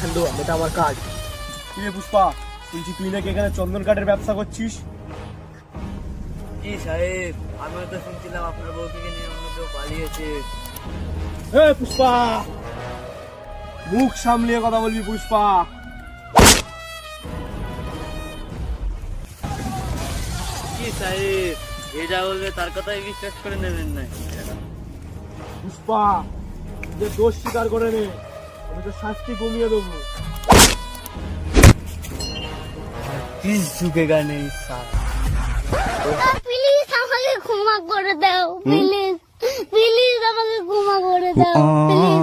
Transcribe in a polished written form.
Reaction দেবো, এটা আমার কাজ। কিরে পুষ্পা, শুনছি তুই নাকি এখানে চন্দন কাঠের ব্যবসা করছিস? জি সাহেব, আমিও তো শুনছিলাম আপনার বউকে নিয়ে অন্য কেউ পালিয়েছে। পুষ্পা, মুখ সামলিয়ে কথা বলবি পুষ্পা। জি সাহেব, এ যা বলবে তার কথাই বিশ্বাস করে নেবেন না। পুষ্পা, যে দোষ স্বীকার করে নে, আমি তো শাস্তি কমিয়ে দেবো। কিস ঝুঁকেগা নেই সাহেব। প্লিজ আমাকে ক্ষমা করে দাও, প্লিজ প্লিজ আমাকে ক্ষমা করে দাও, প্লিজ।